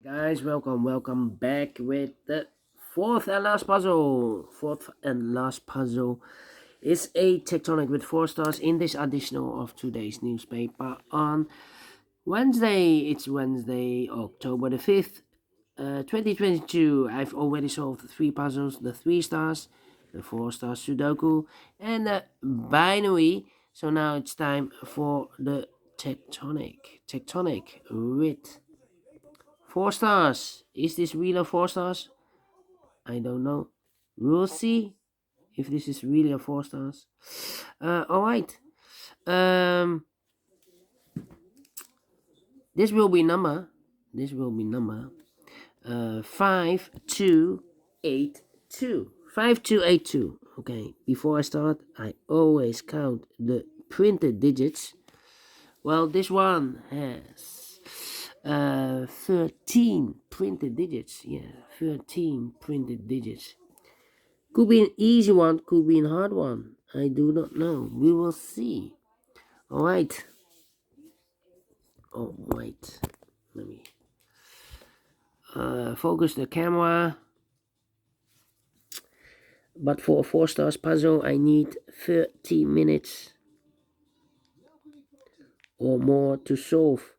Guys, welcome back with the fourth and last puzzle. Fourth and last puzzle is a tectonic with 4 stars in this additional of today's newspaper on Wednesday. It's Wednesday, October the 5th, 2022. I've already solved 3 puzzles, the 3 stars, the 4 star Sudoku, and the binary. So now it's time for the tectonic with 4 stars. Is this really 4 stars? I don't know. We'll see if this is really a 4 stars. Alright. Um this will be number. 5282. 5282. Okay. Before I start, I always count the printed digits. Well, this one has 13 printed digits. Yeah, 13 printed digits. Could be an easy one, could be a hard one. I do not know. We will see. Alright. Oh, wait. Let me focus the camera. But for a 4 stars puzzle, I need 30 minutes or more to solve.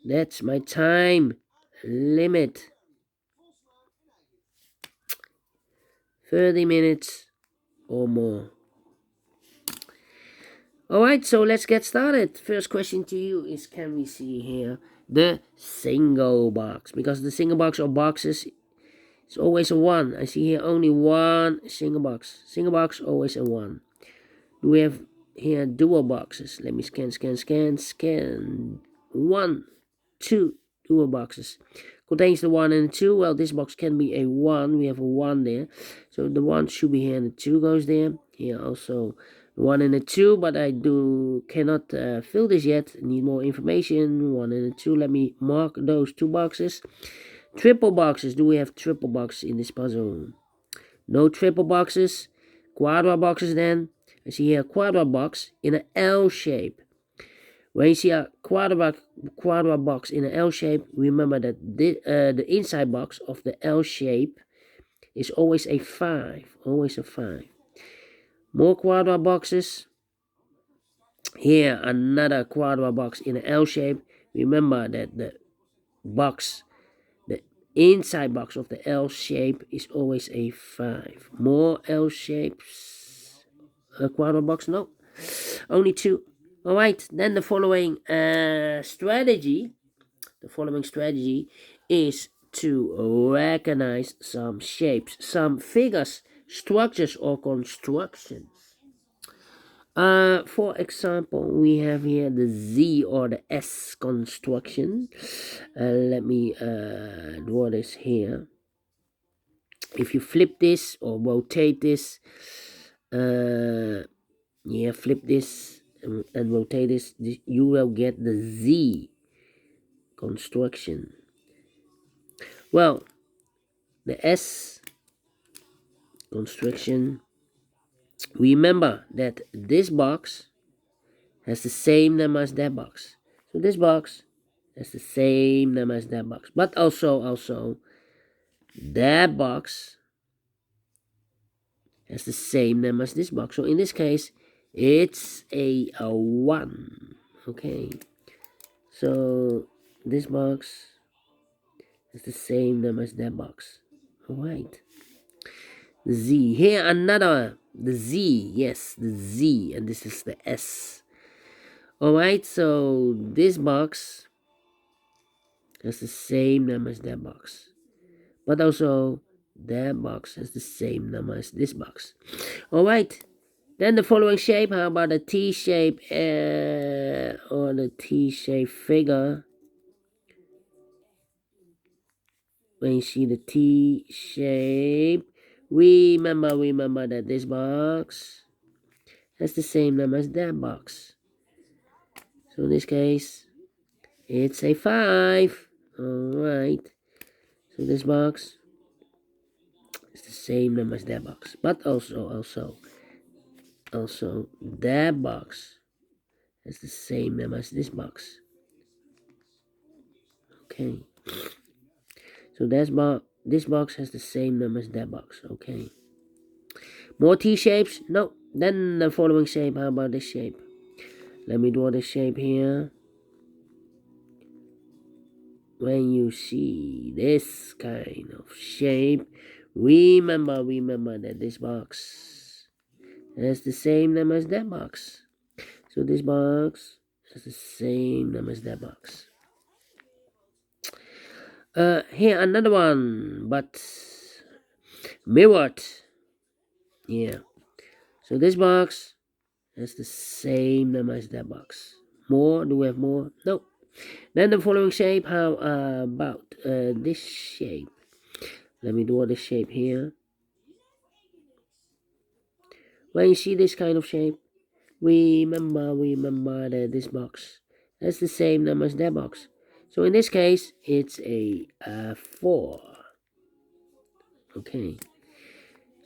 That's my time limit. 30 minutes or more. Alright, so let's get started. First question to you is, can we see here the single box? Because the single box or boxes is always a 1. I see here only one single box. Single box, always a 1. Do we have here dual boxes? Let me scan. 1, 2 dual boxes. Contains the 1 and the 2. Well, this box can be a 1. We have a 1 there. So the 1 should be here and the 2 goes there. Here also 1 and a 2, but I cannot fill this yet. Need more information. 1 and a 2. Let me mark those 2 boxes. Triple boxes. Do we have triple boxes in this puzzle? No triple boxes. Quadra boxes then. I see here a quadra box in an L shape. When you see a quadra box in an L shape, remember that the inside box of the L shape is always a 5. Always a 5. More quadra boxes. Here another quadra box in an L shape. Remember that the inside box of the L shape is always a 5. More L shapes. A quadra box? No. Only 2. Alright, then the following strategy. The following strategy is to recognize some shapes, some figures, structures, or constructions. For example, we have here the Z or the S construction. Let me draw this here. If you flip this or rotate this, flip this and rotate this, you will get the Z construction. Well, the S construction, remember that this box has the same number as that box. So this box has the same number as that box. But also that box has the same number as this box. So in this case, it's a 1. Okay. So this box has the same number as that box. Alright. Z. Here another. The Z. Yes, the Z. And this is the S. Alright, so this box has the same number as that box. But also, that box has the same number as this box. Alright, then the following shape. How about a T shape or the T shape figure? When you see the T shape, remember that this box has the same number as that box. So in this case, it's a 5. Alright. So this box is the same number as that box. But also that box has the same number as this box. Okay. So this box has the same number as that box. Okay. More T shapes? No. Then the following shape. How about this shape? Let me draw this shape here. When you see this kind of shape, remember that this box has the same number as that box. So this box has the same number as that box. Here another one, but mirrored. Yeah. So this box has the same number as that box. More? Do we have more? No. Then the following shape. How about this shape? Let me draw this shape here. When you see this kind of shape, remember that this box has the same number as that box. So in this case, it's a 4. Okay.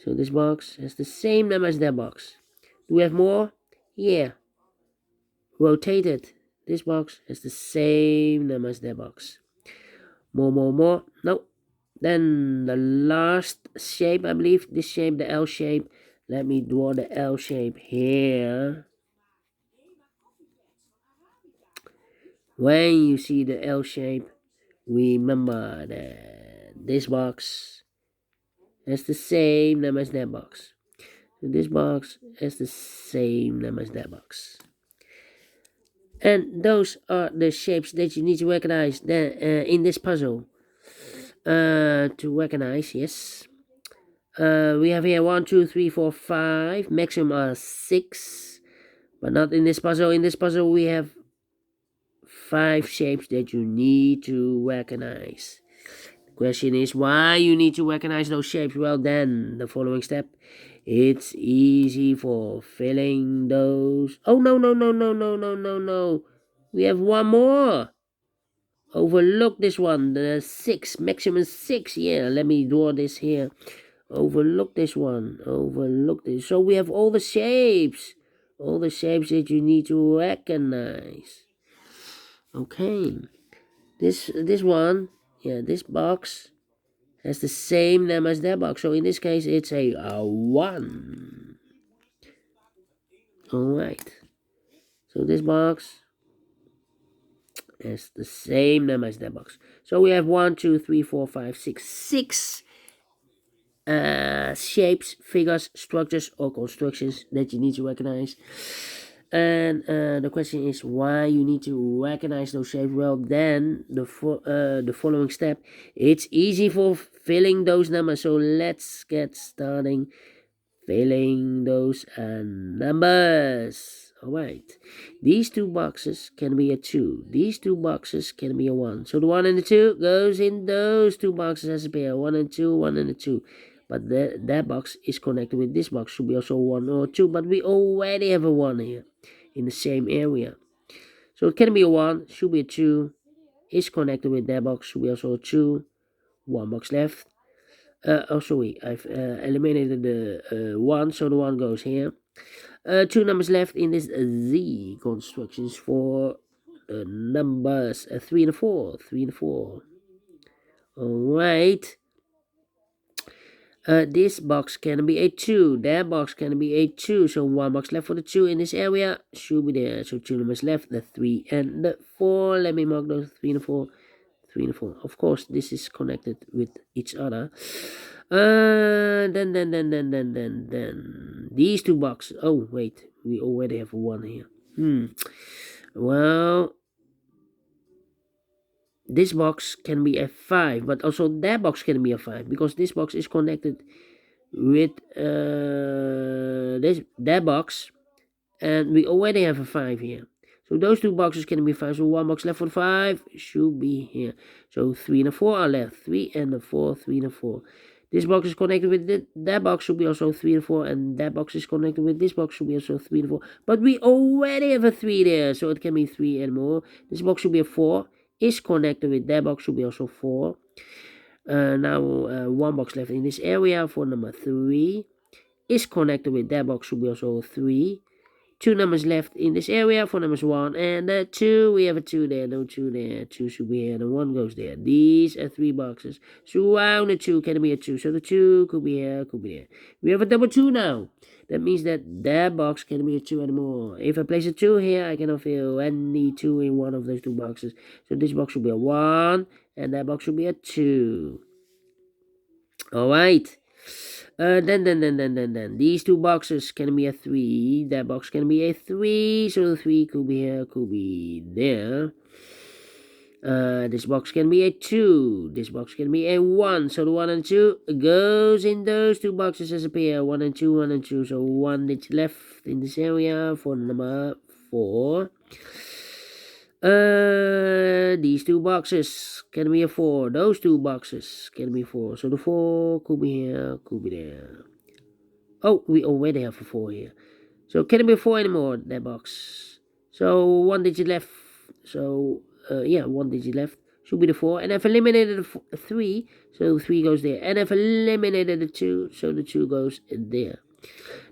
So this box has the same number as that box. Do we have more? Yeah. Rotated. This box has the same number as that box. More. No. Then the last shape, I believe, this shape, the L shape. Let me draw the L shape here. When you see the L shape, remember that this box has the same number as that box. So this box has the same number as that box. And those are the shapes that you need to recognize in this puzzle. To recognize, yes. We have here 1, 2, 3, 4, 5. Maximum are 6. But not in this puzzle. In this puzzle, we have 5 shapes that you need to recognize. The question is why you need to recognize those shapes. Well, then the following step. It's easy for filling those. Oh, no. We have one more. Overlook this one. The 6. Maximum 6. Yeah, let me draw this here. Overlook this one. Overlook this. So we have all the shapes. All the shapes that you need to recognize. Okay. This one, yeah, this box has the same name as that box. So in this case, it's a 1. Alright. So this box has the same name as that box. So we have 1, 2, 3, 4, 5, 6. 6 shapes, figures, structures, or constructions that you need to recognize. And the question is why you need to recognize those shapes. Well, then the following step. It's easy for filling those numbers. So let's get starting filling those numbers. Alright. These 2 boxes can be a 2. These 2 boxes can be a 1. So the 1 and the 2 goes in those 2 boxes as a pair. 1 and 2, 1 and a 2. But that box is connected with this box. Should be also 1 or 2. But we already have a 1 here in the same area. So it can be a 1. Should be a 2. Is connected with that box. Should be also a 2. 1 box left. Sorry. I've eliminated the 1. So the 1 goes here. 2 numbers left in this Z constructions for numbers 3 and 4. 3 and 4. Alright. This box can be a 2. That box can be a 2. So 1 box left for the 2 in this area. Should be there. So 2 numbers left. The 3 and the 4. Let me mark those 3 and 4. 3 and 4. Of course, this is connected with each other. Then. These 2 boxes. Oh, wait. We already have 1 here. Well, this box can be a 5. But also that box can be a 5. Because this box is connected with that box, and we already have a 5 here. So those 2 boxes can be 5. So 1 box left for 5 should be here. So 3 and a 4 are left. 3 and a 4, 3 and a 4. This box is connected with that box should be also 3 and 4, and that box is connected with this box should be also 3 and 4. But we already have a 3 there, so it can be 3 and more. This box should be a 4. Is connected with that box should be also 4. Now 1 box left in this area for number 3. Is connected with that box should be also 3. 2 numbers left in this area for numbers 1 and 2. We have a 2 there, no 2 there. 2 should be here, and 1 goes there. These are 3 boxes. Surround the 2 can be a 2. So the 2 could be here, could be there. We have a double 2 now. That means that box can be a 2 anymore. If I place a 2 here, I cannot fill any 2 in one of those 2 boxes. So this box should be a 1, and that box should be a 2. Alright. Then these 2 boxes can be a 3. That box can be a 3. So the 3 could be here, could be there. This box can be a 2. This box can be a 1. So the 1 and 2 goes in those 2 boxes as a pair. 1 and 2, 1 and 2. So 1 digit left in this area for number 4. These 2 boxes can be a 4. Those 2 boxes can be 4. So the 4 could be here, could be there. Oh, we already have a 4 here. So can it be a 4 anymore, that box? So 1 digit left. So, yeah, 1 digit left. Should be the 4. And I've eliminated the 3. So 3 goes there. And I've eliminated the 2. So the 2 goes there.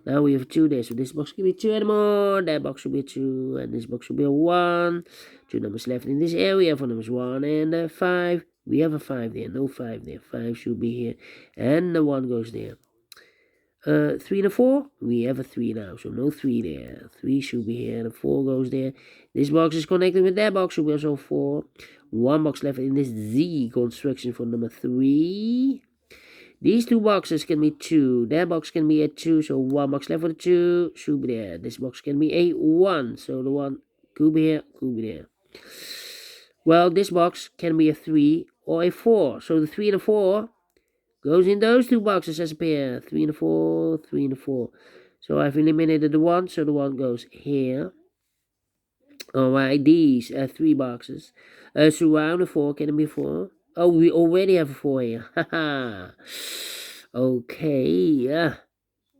Now we have 2 there, so this box can be 2 anymore, that box should be a 2, and this box should be a 1. 2 numbers left in this area for numbers 1 and 5. We have a 5 there, no 5 there. 5 should be here, and the 1 goes there. 3 and a 4, we have a 3 now, so no 3 there. 3 should be here, and the 4 goes there. This box is connected with that box, so we also 4. 1 box left in this Z construction for number 3. These 2 boxes can be 2. That box can be a 2, so 1 box left for the 2 should be there. This box can be a 1, so the 1 could be here, could be there. Well, this box can be a 3 or a 4, so the 3 and the 4 goes in those 2 boxes as a pair. 3 and a 4, 3 and a 4. So I've eliminated the 1, so the 1 goes here. Alright, these are 3 boxes. Surround the 4, can it be 4? Oh, we already have a 4 here. Haha. Okay.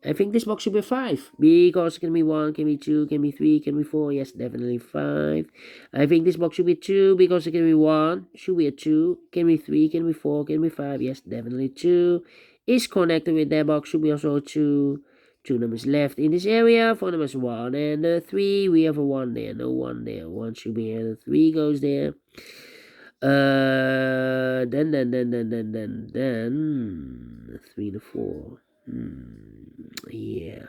I think this box should be a 5. Because it can be 1, can be 2, can be 3, can be 4. Yes, definitely 5. I think this box should be 2. Because it can be 1. Should be a 2. Can be 3, can be 4, can be 5. Yes, definitely 2. Is connected with that box. Should be also a 2. 2 numbers left in this area for numbers 1 and 3. We have a 1 there. No 1 there. 1 should be here. The 3 goes there. Then 3 to 4. Yeah,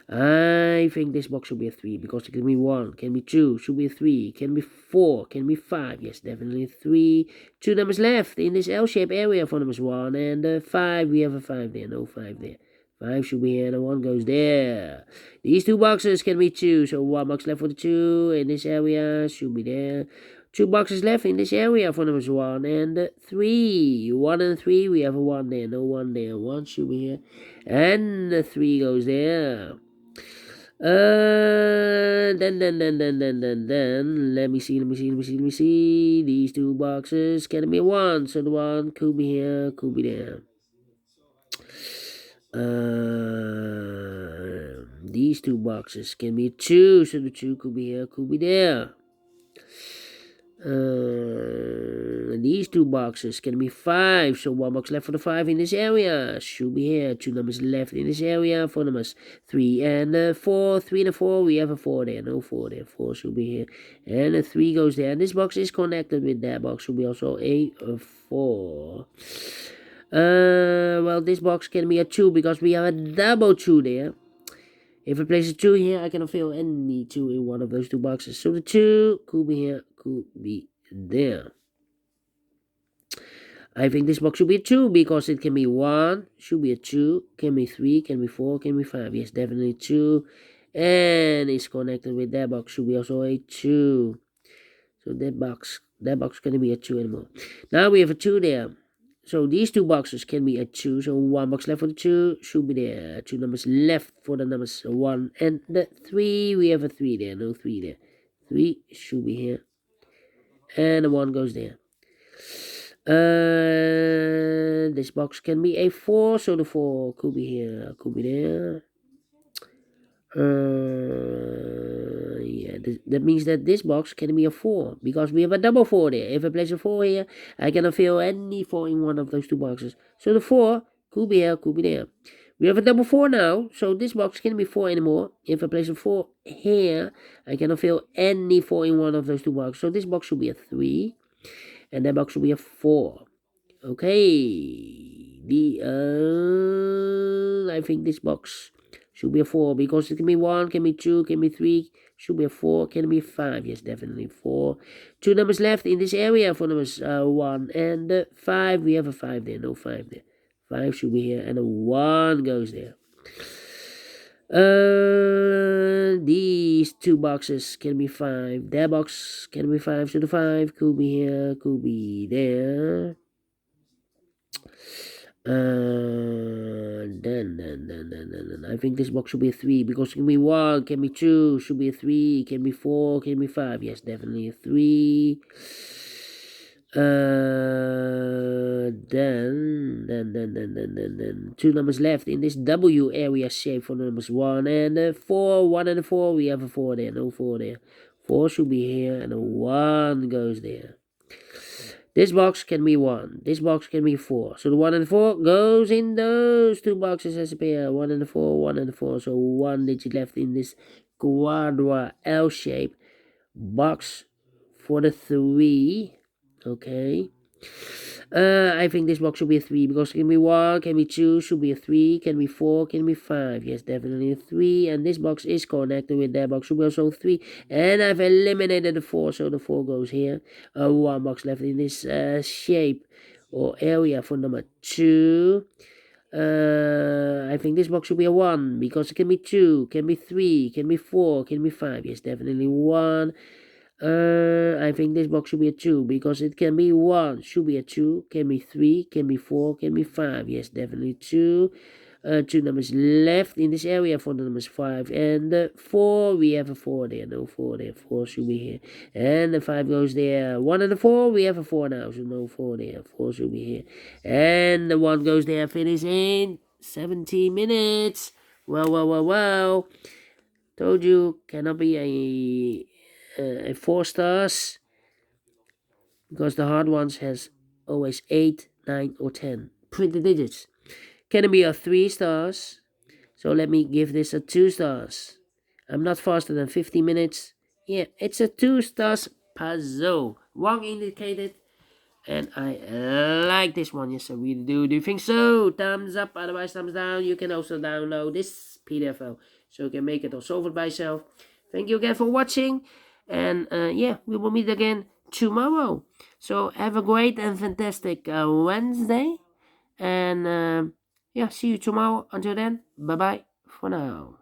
I think this box should be a 3 because it can be 1, can be 2, should be a 3, can be 4, can be 5. Yes, definitely 3. 2 numbers left in this L-shaped area for numbers 1 and 5. We have a 5 there, no 5 there. 5 should be here, and 1 goes there. These 2 boxes can be 2, so 1 box left for the 2 in this area should be there. 2 boxes left in this area for numbers 1 and 3. 1 and 3, we have a 1 there, no 1 there. 1 should be here, and the 3 goes there. Then, let me see. These 2 boxes can be 1, so the 1 could be here, could be there. These 2 boxes can be 2, so the 2 could be here, could be there. These 2 boxes can be 5, so 1 box left for the 5 in this area should be here. 2 numbers left in this area for numbers 3 and 4. 3 and 4, we have a 4 there, no 4 there. 4 should be here, and a 3 goes there. And this box is connected with that box, should be also a 4. Well, this box can be a 2 because we have a double 2 there. If I place a 2 here, I cannot fill any 2 in one of those 2 boxes. So the 2 could be here, could be there. I think this box should be a 2 because it can be 1, should be a 2, can be 3, can be 4, can be 5. Yes, definitely 2. And it's connected with that box, should be also a 2. So that box can be a 2 anymore. Now we have a 2 there. So these 2 boxes can be a 2. So 1 box left for the 2 should be there. 2 numbers left for the numbers 1 and the 3. We have a 3 there. No 3 there. 3 should be here. And the 1 goes there. This box can be a 4. So the 4 could be here. Could be there. Yeah, that means that this box can be a 4 because we have a double 4 there. If I place a 4 here, I cannot fill any 4 in one of those 2 boxes. So the 4 could be here, could be there. We have a double 4 now, so this box can't be 4 anymore. If I place a 4 here, I cannot fill any 4 in one of those two boxes. So this box should be a 3, and that box should be a 4. Okay, I think this box should be a 4, because it can be 1, can be 2, can be 3, should be a 4, can be 5, yes, definitely 4. 2 numbers left in this area for numbers 1 and 5, we have a 5 there, no 5 there. 5 should be here, and a 1 goes there. These two boxes can be 5. That box can be 5, so the 5 could be here, could be there. Then I think this box should be a 3, because it can be 1, can be 2, should be a 3, can be 4, can be 5. Yes, definitely a 3. Then 2 numbers left in this W area shape for numbers 1 and 4. 1 and a 4, we have a 4 there, no 4 there. 4 should be here, and a 1 goes there. This box can be 1. This box can be 4. So the 1 and the 4 goes in those two boxes as a pair. 1 and the 4, 1 and the 4. So 1 digit left in this quadra L shape box for the 3. Okay. I think this box should be a 3, because it can be 1, can be 2, should be a 3, can be 4, can be 5. Yes, definitely a 3. And this box is connected with that box, should be also 3. And I've eliminated the 4, so the 4 goes here. 1 box left in this shape or area for number 2. I think this box should be a 1, because it can be 2, can be 3, can be 4, can be 5. Yes, definitely 1. I think this box should be a 2, because it can be 1, should be a 2, can be 3, can be 4, can be 5. Yes, definitely 2. 2 numbers left in this area for the numbers 5 and 4. We have a 4 there, no 4 there. 4 should be here, and the 5 goes there. 1 and the 4, we have a 4 now, so no 4 there. 4 should be here, and the 1 goes there. Finish in 17 minutes. Well. Told you, cannot be a 4 stars, because the hard ones has always 8, 9 or 10 printed digits. Can it be a 3 stars? So let me give this a 2 stars. I'm not faster than 50 minutes. Yeah, it's a 2 stars puzzle. Wrong indicated. And I like this one. Yes, I really do. Do you think so? Thumbs up, otherwise thumbs down. You can also download this PDF file, so you can make it or solve it by yourself. Thank you again for watching. And yeah, we will meet again tomorrow. So have a great and fantastic Wednesday. And yeah, see you tomorrow. Until then, bye-bye for now.